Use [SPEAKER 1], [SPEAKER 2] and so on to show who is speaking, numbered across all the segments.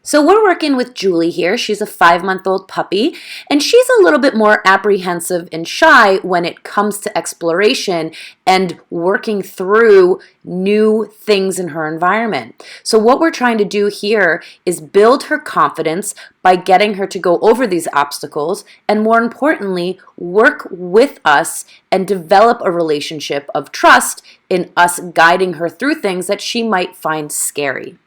[SPEAKER 1] So we're working with Julie here. She's a 5-month-old puppy, and she's a little bit more apprehensive and shy when it comes to exploration and working through new things in her environment. So what we're trying to do here is build her confidence by getting her to go over these obstacles and, more importantly, work with us and develop a relationship of trust in us guiding her through things that she might find scary.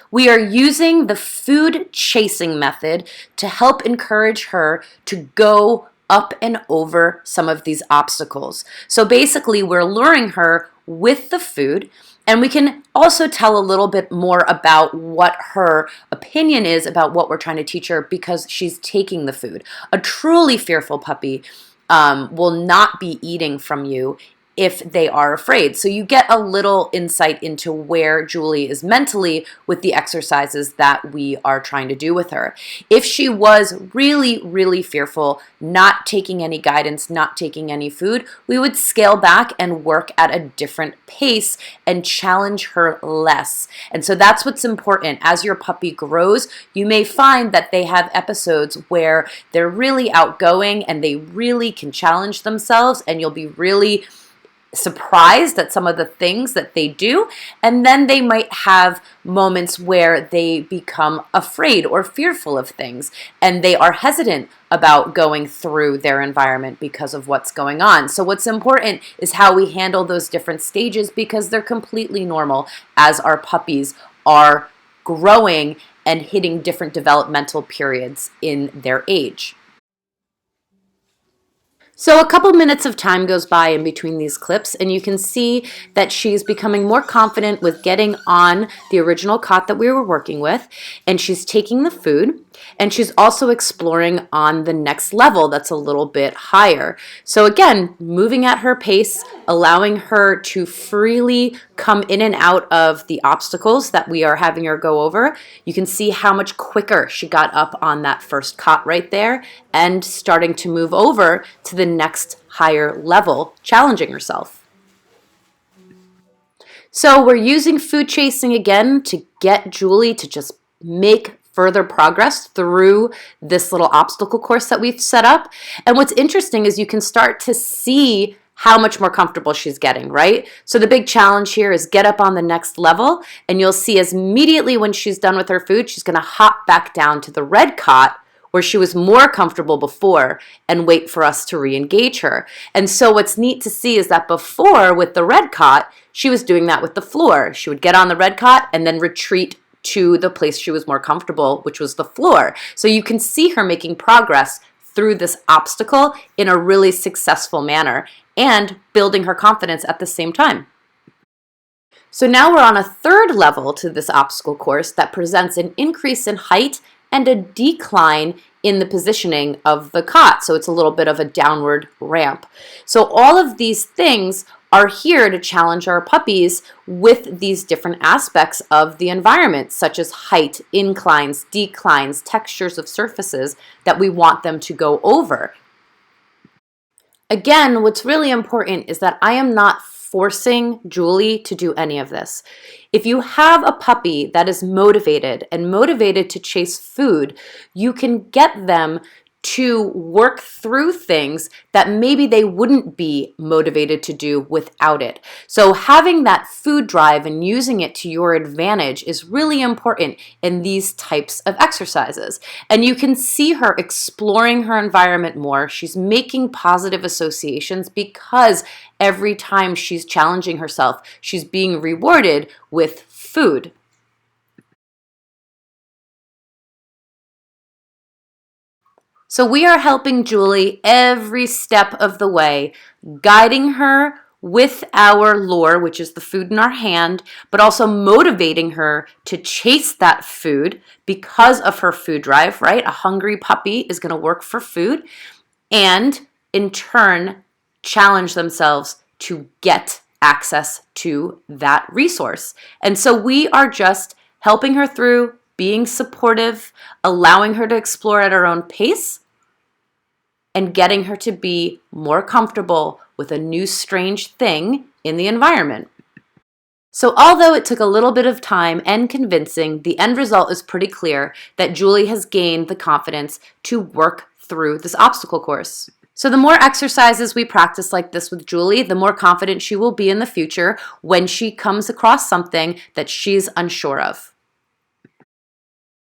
[SPEAKER 1] We are using the food chasing method to help encourage her to go up and over some of these obstacles. So basically, we're luring her with the food, and we can also tell a little bit more about what her opinion is about what we're trying to teach her because she's taking the food. A truly fearful puppy will not be eating from you if they are afraid. So you get a little insight into where Julie is mentally with the exercises that we are trying to do with her. If she was really, really fearful, not taking any guidance, not taking any food, we would scale back and work at a different pace and challenge her less. And so that's what's important. As your puppy grows, you may find that they have episodes where they're really outgoing and they really can challenge themselves, and you'll be really surprised at some of the things that they do, and then they might have moments where they become afraid or fearful of things, and they are hesitant about going through their environment because of what's going on. So what's important is how we handle those different stages, because they're completely normal as our puppies are growing and hitting different developmental periods in their age. So a couple minutes of time goes by in between these clips, and you can see that she's becoming more confident with getting on the original cot that we were working with, and she's taking the food, and she's also exploring on the next level that's a little bit higher. So again, moving at her pace, allowing her to freely come in and out of the obstacles that we are having her go over. You can see how much quicker she got up on that first cot right there and starting to move over to the next higher level, challenging herself. So we're using food chasing again to get Julie to just make further progress through this little obstacle course that we've set up. And what's interesting is you can start to see how much more comfortable she's getting, right? So the big challenge here is get up on the next level, and you'll see as immediately when she's done with her food, she's gonna hop back down to the red cot where she was more comfortable before and wait for us to re-engage her. And so what's neat to see is that before with the red cot, she was doing that with the floor. She would get on the red cot and then retreat to the place she was more comfortable, which was the floor. So you can see her making progress through this obstacle in a really successful manner and building her confidence at the same time. So now we're on a third level to this obstacle course that presents an increase in height and a decline in the positioning of the cot. So it's a little bit of a downward ramp. So all of these things are here to challenge our puppies with these different aspects of the environment, such as height, inclines, declines, textures of surfaces that we want them to go over. Again, what's really important is that I am not forcing Julie to do any of this. If you have a puppy that is motivated and motivated to chase food, you can get them to work through things that maybe they wouldn't be motivated to do without it. So having that food drive and using it to your advantage is really important in these types of exercises. And you can see her exploring her environment more. She's making positive associations because every time she's challenging herself, she's being rewarded with food. So we are helping Julie every step of the way, guiding her with our lure, which is the food in our hand, but also motivating her to chase that food because of her food drive, right? A hungry puppy is going to work for food and in turn challenge themselves to get access to that resource. And so we are just helping her through, being supportive, allowing her to explore at her own pace, and getting her to be more comfortable with a new strange thing in the environment. So although it took a little bit of time and convincing, the end result is pretty clear that Julie has gained the confidence to work through this obstacle course. So the more exercises we practice like this with Julie, the more confident she will be in the future when she comes across something that she's unsure of.